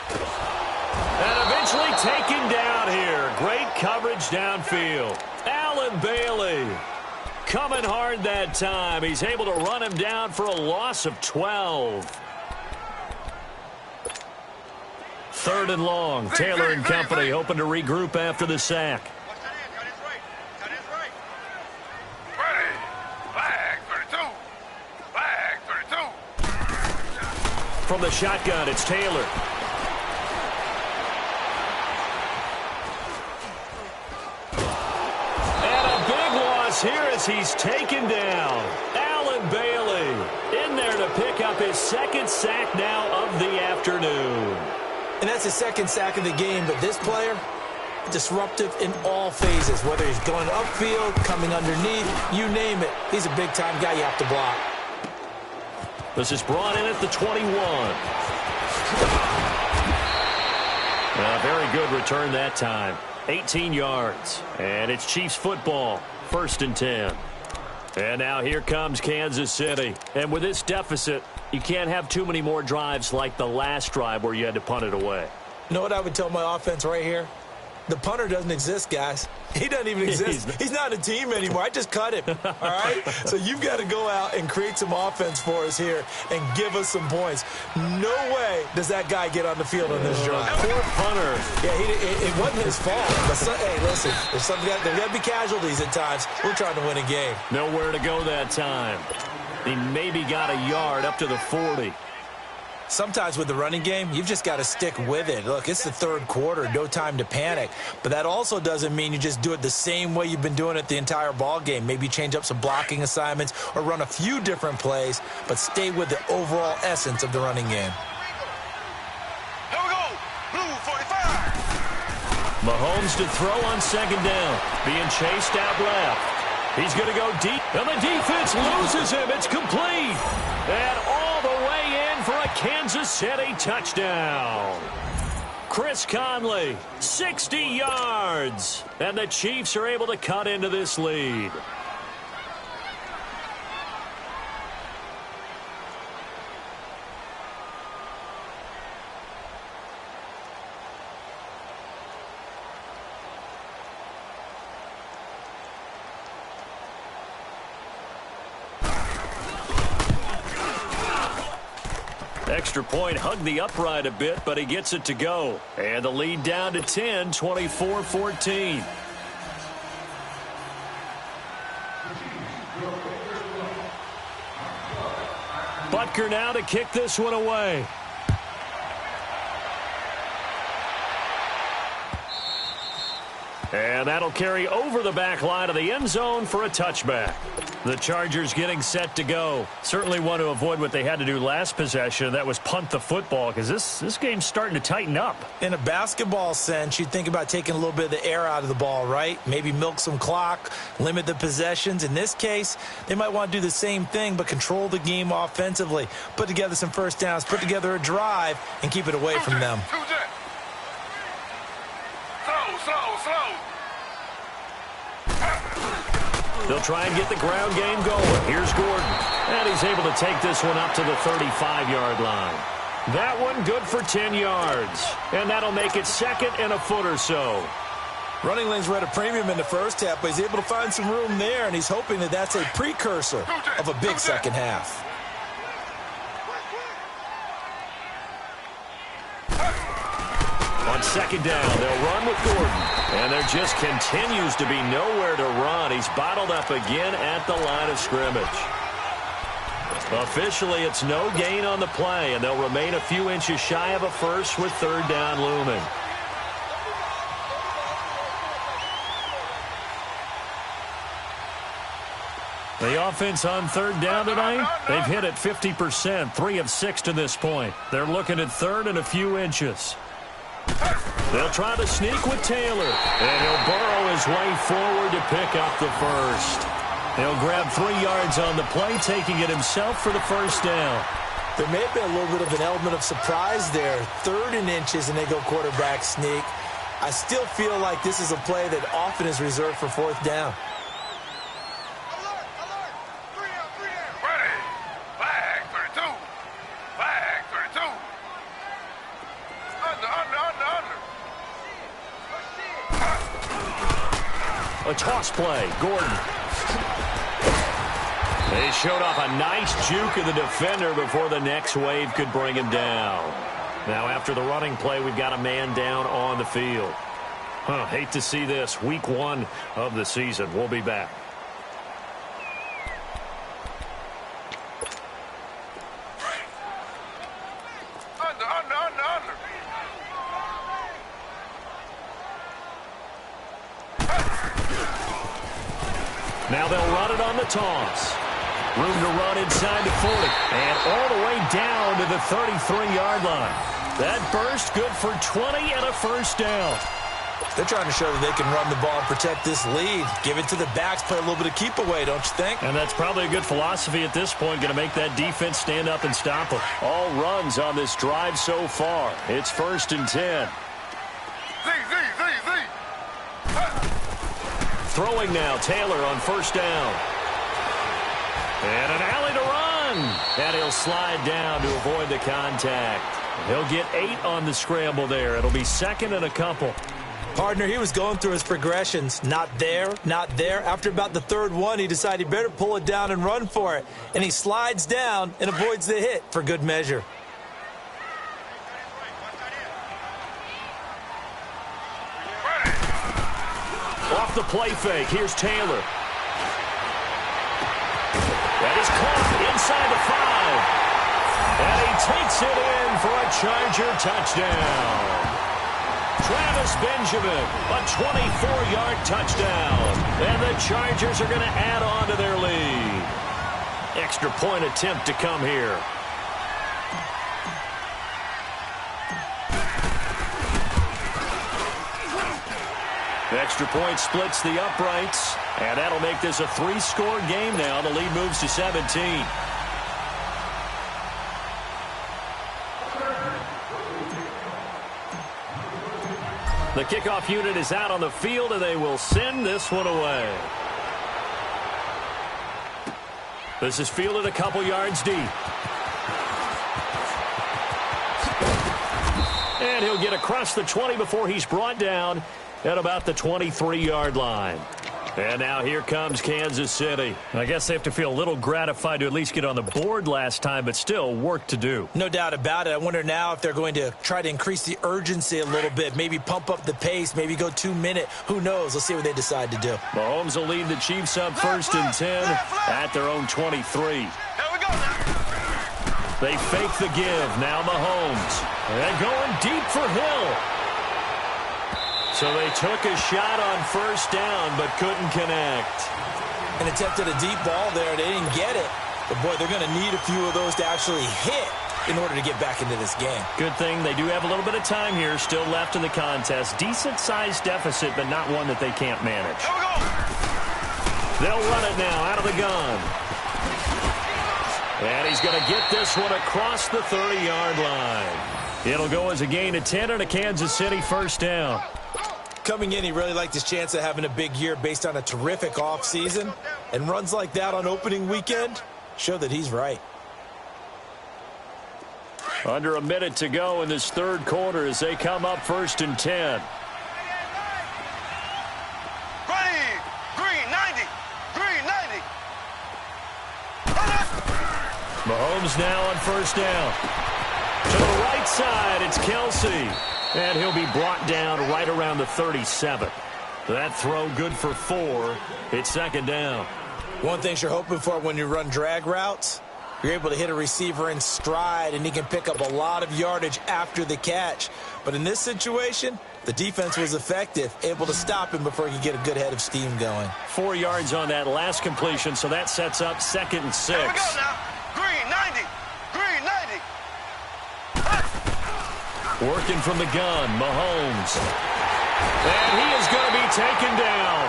A: And eventually taken down here. Great coverage downfield. Allen Bailey coming hard that time. He's able to run him down for a loss of 12. 3rd and long. Taylor and company hoping to regroup after the sack. From the shotgun, it's Taylor. And a big loss here as he's taken down. Allen Bailey in there to pick up his 2nd sack now of the afternoon.
B: And that's his 2nd sack of the game, but this player, disruptive in all phases, whether he's going upfield, coming underneath, you name it. He's a big-time guy you have to block.
A: This is brought in at the 21. A very good return that time. 18 yards. And it's Chiefs football. 1st and 10. And now here comes Kansas City. And with this deficit, you can't have too many more drives like the last drive where you had to punt it away.
B: You know what I would tell my offense right here? The punter doesn't exist, guys. He doesn't even exist. He's not a team anymore. I just cut him, all right? So you've got to go out and create some offense for us here and give us some points. No way does that guy get on the field on this drive.
A: Poor punter.
B: Yeah, it wasn't his fault. But hey, listen, there's got to be casualties at times. We're trying to win a game.
A: Nowhere to go that time. He maybe got a yard up to the 40.
B: Sometimes with the running game, you've just got to stick with it. Look, it's the 3rd quarter, no time to panic. But that also doesn't mean you just do it the same way you've been doing it the entire ball game. Maybe change up some blocking assignments or run a few different plays, but stay with the overall essence of the running game.
C: Here we go. Blue 45.
A: Mahomes to throw on 2nd down. Being chased out left. He's going to go deep. And the defense loses him. It's complete. And all the way in for a Kansas City touchdown. Chris Conley, 60 yards. And the Chiefs are able to cut into this lead. Extra point, hugged the upright a bit, but he gets it to go. And the lead down to 10, 24-14. Butker now to kick this one away. And that'll carry over the back line of the end zone for a touchback. The Chargers getting set to go. Certainly want to avoid what they had to do last possession. That was punt the football, because this game's starting to tighten up.
B: In a basketball sense, you think about taking a little bit of the air out of the ball, right? Maybe milk some clock, limit the possessions. In this case, they might want to do the same thing, but control the game offensively. Put together some first downs, put together a drive, and keep it away from them.
C: Slow.
A: They'll try and get the ground game going. Here's Gordon. And he's able to take this one up to the 35-yard line. That one good for 10 yards. And that'll make it 2nd and a foot or so.
B: Running lanes were at a premium in the first half, but he's able to find some room there, and he's hoping that that's a precursor of a big second half.
A: On 2nd down, they'll run with Gordon. And there just continues to be nowhere to run. He's bottled up again at the line of scrimmage. Officially, it's no gain on the play, and they'll remain a few inches shy of a first with 3rd down looming. The offense on third down tonight, they've hit it 50%, 3 of 6 to this point. They're looking at third and a few inches. They'll try to sneak with Taylor, and he'll burrow his way forward to pick up the first. He'll grab 3 yards on the play, taking it himself for the first down.
B: There may have been a little bit of an element of surprise there. 3rd and inches, and they go quarterback sneak. I still feel like this is a play that often is reserved for 4th down.
A: A toss play, Gordon. They showed off a nice juke of the defender before the next wave could bring him down. Now after the running play, we've got a man down on the field. Hate to see this. Week 1 of the season. We'll be back. Now they'll run it on the toss. Room to run inside the 40. And all the way down to the 33-yard line. That burst good for 20 and a first down.
B: They're trying to show that they can run the ball and protect this lead. Give it to the backs, play a little bit of keep away, don't you think?
A: And that's probably a good philosophy at this point. Going to make that defense stand up and stop them. All runs on this drive so far. It's 1st and 10. Throwing now, Taylor on first down. And an alley to run. And he'll slide down to avoid the contact. He'll get 8 on the scramble there. It'll be 2nd and a couple.
B: Partner, he was going through his progressions. Not there, not there. After about the 3rd one, he decided he better pull it down and run for it. And he slides down and avoids the hit for good measure.
A: Off the play fake, here's Taylor. That is caught inside the 5. And he takes it in for a Charger touchdown. Travis Benjamin, a 24-yard touchdown. And the Chargers are going to add on to their lead. Extra point attempt to come here. The extra point splits the uprights, and that'll make this a 3-score game now. The lead moves to 17. The kickoff unit is out on the field, and they will send this one away. This is fielded a couple yards deep. And he'll get across the 20 before he's brought down at about the 23-yard line. And now here comes Kansas City. I guess they have to feel a little gratified to at least get on the board last time, but still work to do.
B: No doubt about it. I wonder now if they're going to try to increase the urgency a little bit, maybe pump up the pace, maybe go 2-minute. Who knows? Let's see what they decide to do.
A: Mahomes will lead the Chiefs up 1st and 10 at their own 23.
C: Here we go now.
A: They fake the give. Now Mahomes. And going deep for Hill. So they took a shot on 1st down, but couldn't connect.
B: And attempted a deep ball there. They didn't get it. But, boy, they're going to need a few of those to actually hit in order to get back into this game.
A: Good thing they do have a little bit of time here still left in the contest. Decent-sized deficit, but not one that they can't manage.
C: Here we go.
A: They'll run it now out of the gun. And he's going to get this one across the 30-yard line. It'll go as a gain of 10 and a Kansas City 1st down.
B: Coming in, he really liked his chance of having a big year based on a terrific offseason. And runs like that on opening weekend show that he's right.
A: Under a minute to go in this 3rd quarter as they come up 1st and 10.
C: Green 90. Green 90.
A: Mahomes now on 1st down. To the right side, it's Kelsey. And he'll be brought down right around the 37. That throw good for 4. It's 2nd down.
B: One thing you're hoping for when you run drag routes, You're able to hit a receiver in stride, and he can pick up a lot of yardage after the catch. But in this situation, the defense was effective, able to stop him before he could get a good head of steam going.
A: 4 yards on that last completion, so that sets up 2nd and 6.
C: Here we go now. Green 90. Green 90.
A: Working from the gun, Mahomes. And he is going to be taken down.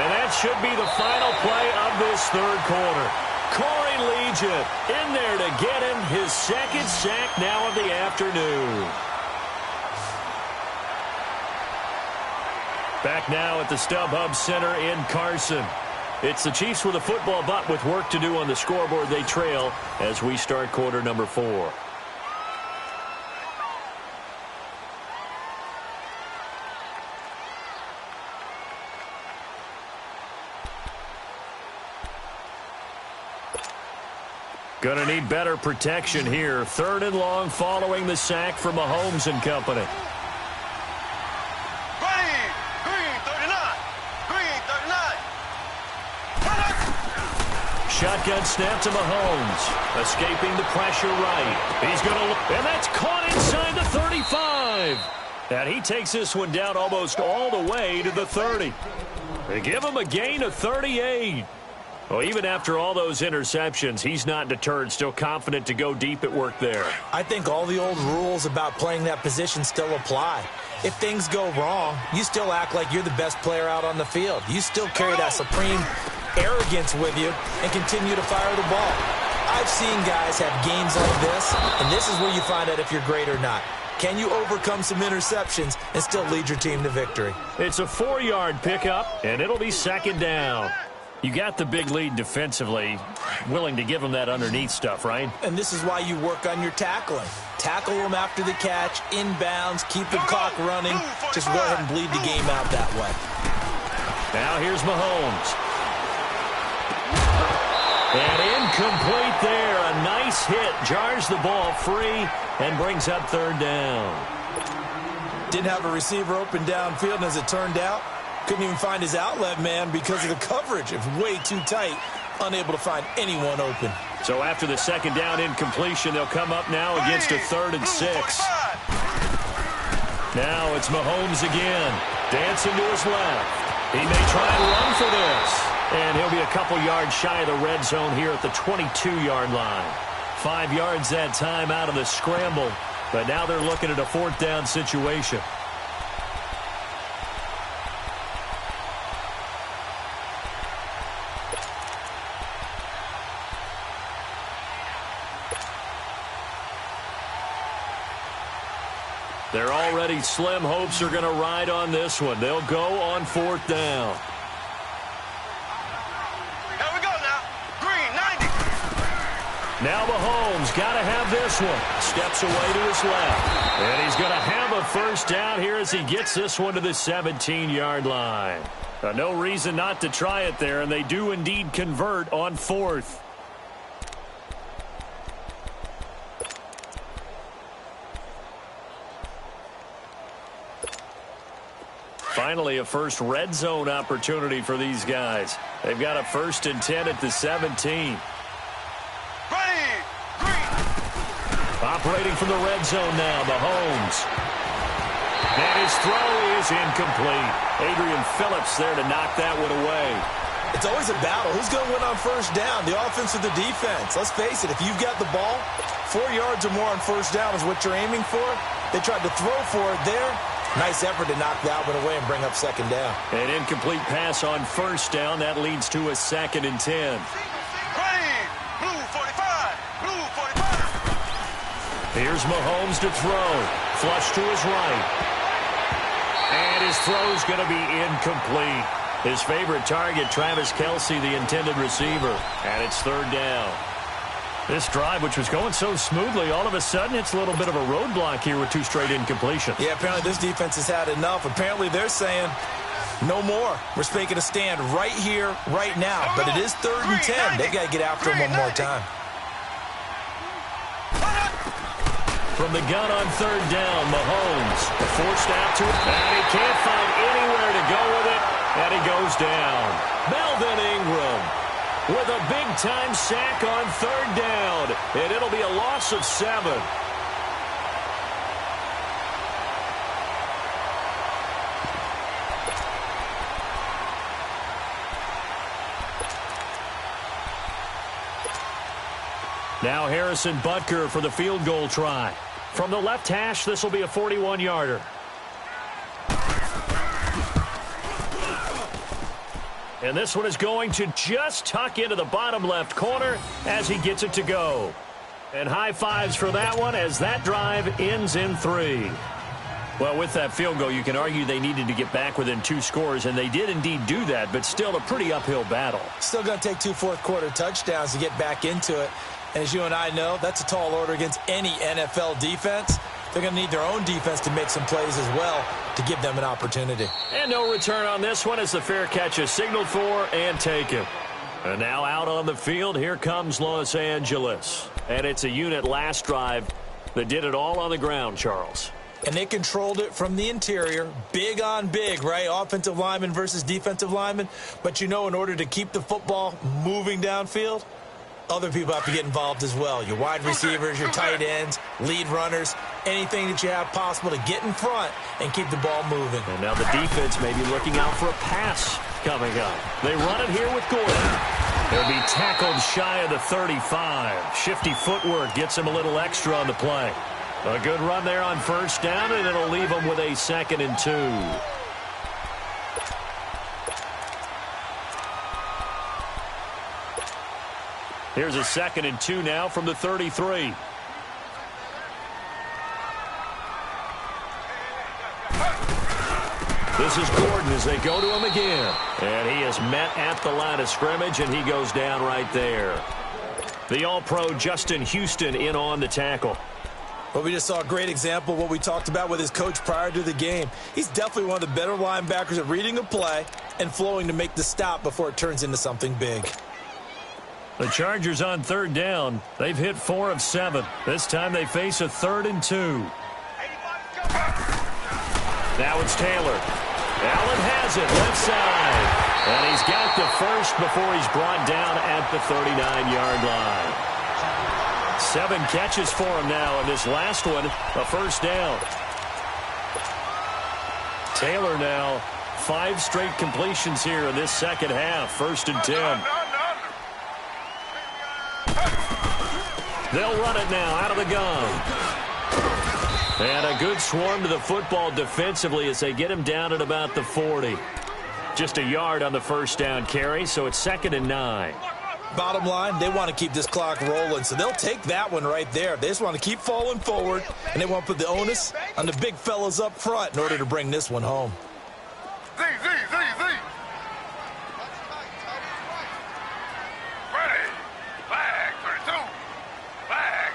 A: And that should be the final play of this third quarter. Corey Legion in there to get him his 2nd sack now of the afternoon. Back now at the StubHub Center in Carson. It's the Chiefs with a football, but with work to do on the scoreboard, they trail as we start quarter number 4. Going to need better protection here. 3rd and long following the sack from Mahomes and company.
C: Green 39. Green 39.
A: Shotgun snap to Mahomes. Escaping the pressure right. He's going to look, and that's caught inside the 35. And he takes this one down almost all the way to the 30. They give him a gain of 38. Well, even after all those interceptions, he's not deterred, still confident to go deep at work there.
B: I think all the old rules about playing that position still apply. If things go wrong, you still act like you're the best player out on the field. You still carry that supreme arrogance with you and continue to fire the ball. I've seen guys have games like this, and this is where you find out if you're great or not. Can you overcome some interceptions and still lead your team to victory?
A: It's a 4-yard pickup, and it'll be 2nd down. You got the big lead defensively, willing to give them that underneath stuff, right?
B: And this is why you work on your tackling. Tackle them after the catch, inbounds, keep the clock running. Just go ahead and bleed the game out that way.
A: Now here's Mahomes. And incomplete there. A nice hit. Jars the ball free and brings up 3rd down.
B: Didn't have a receiver open downfield, and as it turned out, couldn't even find his outlet man because of the coverage. It was way too tight, unable to find anyone open.
A: So after the 2nd down incompletion, they'll come up now against a 3rd and 6. Now it's Mahomes again, dancing to his left. He may try and run for this. And he'll be a couple yards shy of the red zone here at the 22-yard line. 5 yards that time out of the scramble, but now they're looking at a 4th down situation. Their already slim hopes are going to ride on this one. They'll go on 4th down.
C: Here we go now. Green 90.
A: Now Mahomes got to have this one. Steps away to his left. And he's going to have a 1st down here as he gets this one to the 17-yard line. No reason not to try it there, and they do indeed convert on 4th. Finally, a first red zone opportunity for these guys. They've got a 1st and 10 at the 17. Operating from the red zone now, Mahomes. And his throw is incomplete. Adrian Phillips there to knock that one away.
B: It's always a battle. Who's going to win on 1st down, the offense or the defense? Let's face it, if you've got the ball, 4 yards or more on 1st down is what you're aiming for. They tried to throw for it there. Nice effort to knock that one away and bring up 2nd down.
A: An incomplete pass on 1st down. That leads to a 2nd and 10.
C: Blue 45. Blue 45.
A: Here's Mahomes to throw. Flush to his right. And his throw's going to be incomplete. His favorite target, Travis Kelce, the intended receiver. And it's 3rd down. This drive, which was going so smoothly, all of a sudden it's a little bit of a roadblock here with 2 straight incompletions.
B: Yeah, apparently this defense has had enough. Apparently they're saying no more. We're making a stand right here, right now. But it is 3rd and 10. They've got to get after him one more time.
A: From the gun on 3rd down, Mahomes forced out to it. And he can't find anywhere to go with it. And he goes down. Melvin Ingram with a big-time sack on 3rd down. and it'll be a loss of 7. Now Harrison Butker for the field goal try. From the left hash, this will be a 41-yarder. And this one is going to just tuck into the bottom left corner as he gets it to go. And high fives for that one as that drive ends in 3. Well, with that field goal, you can argue they needed to get back within 2 scores, and they did indeed do that, but still a pretty uphill battle.
B: Still going to take 2 fourth-quarter touchdowns to get back into it. And as you and I know, that's a tall order against any NFL defense. They're going to need their own defense to make some plays as well to give them an opportunity.
A: And no return on this one as the fair catch is signaled for and taken. And now out on the field, here comes Los Angeles. And it's a unit last drive that did it all on the ground, Charles.
B: And they controlled it from the interior, big on big, right? Offensive lineman versus defensive lineman. But you know, in order to keep the football moving downfield, other people have to get involved as well. Your wide receivers, your tight ends, lead runners, anything that you have possible to get in front and keep the ball moving.
A: And now the defense may be looking out for a pass coming up. They run it here with Gordon. He'll be tackled shy of the 35. Shifty footwork gets him a little extra on the play. A good run there on first down, and it'll leave him with a 2nd and 2. Here's a 2nd and 2 now from the 33. This is Gordon as they go to him again. And he is met at the line of scrimmage, and he goes down right there. The All-Pro Justin Houston in on the tackle.
B: Well, we just saw a great example of what we talked about with his coach prior to the game. He's definitely one of the better linebackers at reading a play and flowing to make the stop before it turns into something big.
A: The Chargers on 3rd down. They've hit 4 of 7. This time they face a 3rd and 2. Now it's Taylor. Allen has it left side. And he's got the first before he's brought down at the 39-yard line. 7 catches for him now, and this last one, a first down. Taylor now, 5 straight completions here in this second half. 1st and 10. They'll run it now out of the gun. And a good swarm to the football defensively as they get him down at about the 40. Just a yard on the first down carry, so it's 2nd and 9.
B: Bottom line, they want to keep this clock rolling, so they'll take that one right there. They just want to keep falling forward, and they want to put the onus on the big fellas up front in order to bring this one home.
C: Z. Ready. Flag 32. Flag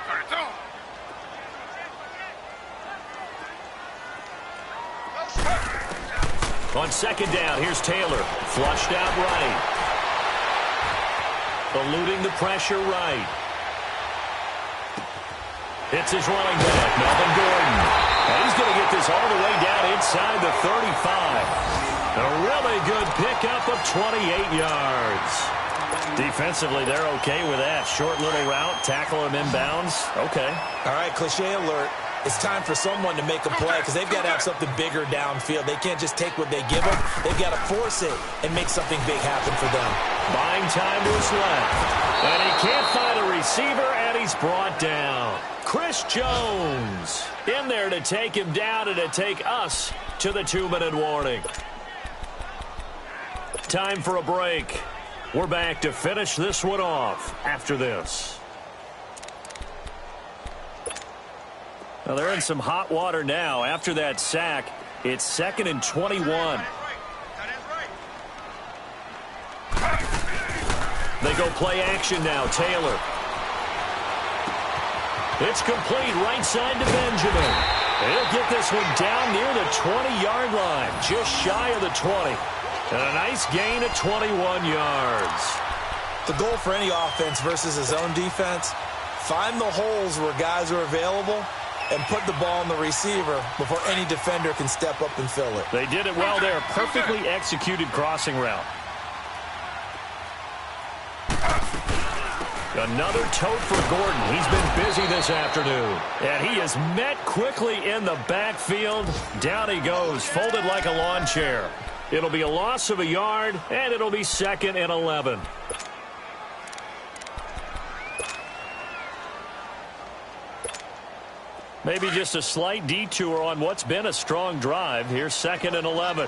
C: 32.
A: On 2nd down, here's Taylor. Flushed out right. Eluding the pressure right. Hits his running back, Melvin Gordon. And he's going to get this all the way down inside the 35. A really good pickup of 28 yards. Defensively, they're okay with that. Short little route, tackle him inbounds. Okay.
B: All right, cliche alert. It's time for someone to make a play because they've got to have something bigger downfield. They can't just take what they give them. They've got to force it and make something big happen for them.
A: Buying time to his left. And he can't find a receiver, and he's brought down. Chris Jones in there to take him down and to take us to the 2-minute warning. Time for a break. We're back to finish this one off after this. Well, they're in some hot water now. After that sack, it's 2nd and 21. They go play action now. Taylor. It's complete right side to Benjamin. He'll get this one down near the 20-yard line, just shy of the 20. And a nice gain of 21 yards.
B: The goal for any offense versus his own defense, find the holes where guys are available and put the ball on the receiver before any defender can step up and fill it.
A: They did it well there. Perfectly executed crossing route. Another tote for Gordon. He's been busy this afternoon. And he is met quickly in the backfield. Down he goes, folded like a lawn chair. It'll be a loss of a yard, and it'll be 2nd and 11. Maybe just a slight detour on what's been a strong drive. Here's 2nd and 11.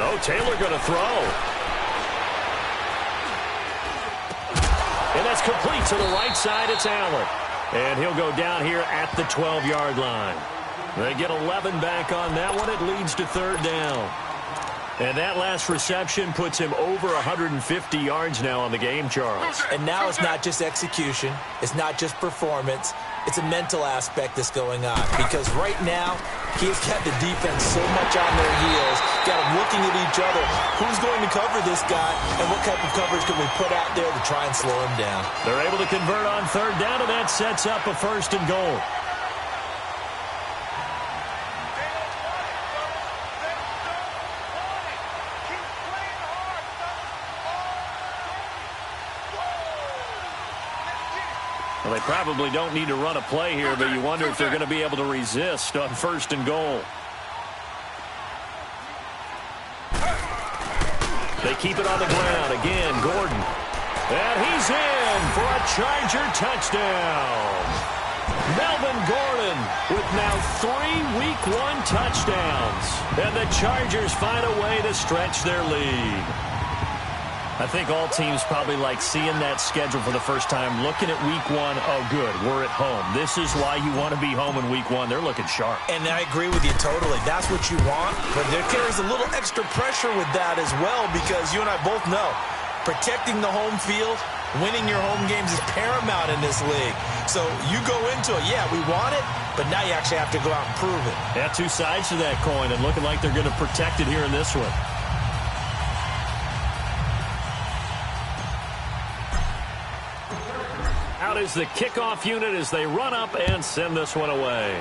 A: Oh, Taylor going to throw. And that's complete to the right side. It's Allen. And he'll go down here at the 12-yard line. They get 11 back on that one. It leads to 3rd down. And that last reception puts him over 150 yards now on the game, Charles.
B: And now it's not just execution. It's not just performance. It's a mental aspect that's going on. Because right now, he has got the defense so much on their heels, got them looking at each other. Who's going to cover this guy, and what type of coverage can we put out there to try and slow him down?
A: They're able to convert on 3rd down, and that sets up a 1st and goal. Well, they probably don't need to run a play here, but you wonder if they're going to be able to resist on 1st and goal. They keep it on the ground. Again, Gordon. And he's in for a Charger touchdown. Melvin Gordon with now 3 Week 1 touchdowns. And the Chargers find a way to stretch their lead. I think all teams probably like seeing that schedule for the first time, looking at Week 1. Oh, good, we're at home. This is why you want to be home in Week 1. They're looking sharp.
B: And I agree with you totally. That's what you want. But there carries a little extra pressure with that as well, because you and I both know protecting the home field, winning your home games is paramount in this league. So you go into it, yeah, we want it, but now you actually have to go out and prove it.
A: Yeah, 2 sides to that coin, and looking like they're going to protect it here in this one. Out is the kickoff unit as they run up and send this one away.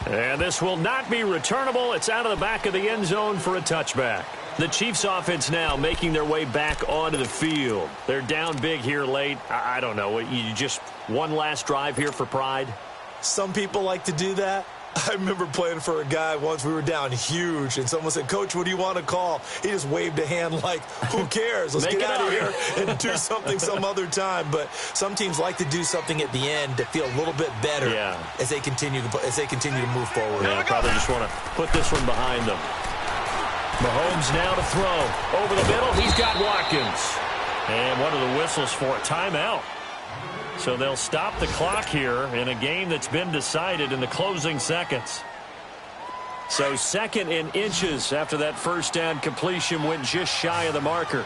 A: And this will not be returnable. It's out of the back of the end zone for a touchback. The Chiefs offense now making their way back onto the field. They're down big here late. I don't know. You just one last drive here for pride?
B: Some people like to do that. I remember playing for a guy once. We were down huge, and someone said, "Coach, what do you want to call?" He just waved a hand like, who cares? Let's get out of here and do something some other time. But some teams like to do something at the end to feel a little bit better as they continue to move forward.
A: Yeah, probably just want to put this one behind them. Mahomes now to throw. Over the middle, he's got Watkins. And one of the whistles for a timeout. So they'll stop the clock here in a game that's been decided in the closing seconds. So 2nd and inches after that first down completion went just shy of the marker.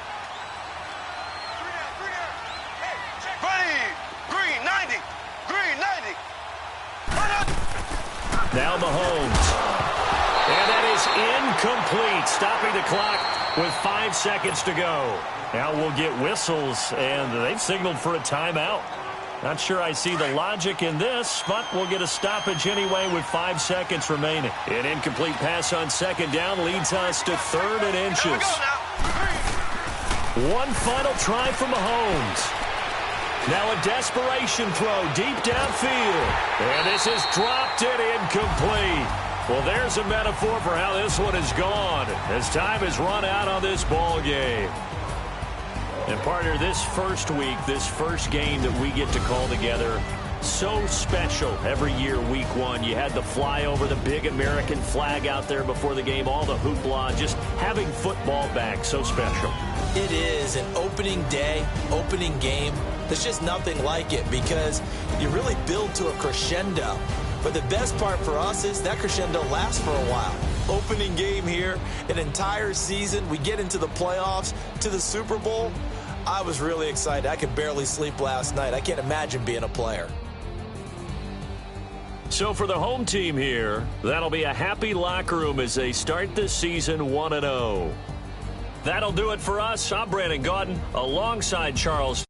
C: Green 90. Green 90.
A: Now Mahomes. And that is incomplete, stopping the clock with 5 seconds to go. Now we'll get whistles, and they've signaled for a timeout. Not sure I see the logic in this, but we'll get a stoppage anyway with 5 seconds remaining. An incomplete pass on 2nd down leads us to 3rd and inches. One final try for Mahomes. Now a desperation throw deep downfield. And this is dropped and incomplete. Well, there's a metaphor for how this one is gone as time has run out on this ball game. And, partner, this first week, this first game that we get to call together, so special every year, Week 1. You had the flyover, the big American flag out there before the game, all the hoopla, just having football back, so special.
B: It is an opening day, opening game. There's just nothing like it because you really build to a crescendo. But the best part for us is that crescendo lasts for a while. Opening game here, an entire season. We get into the playoffs, to the Super Bowl. I was really excited. I could barely sleep last night. I can't imagine being a player.
A: So for the home team here, that'll be a happy locker room as they start this season 1-0. That'll do it for us. I'm Brandon Gaudin alongside Charles.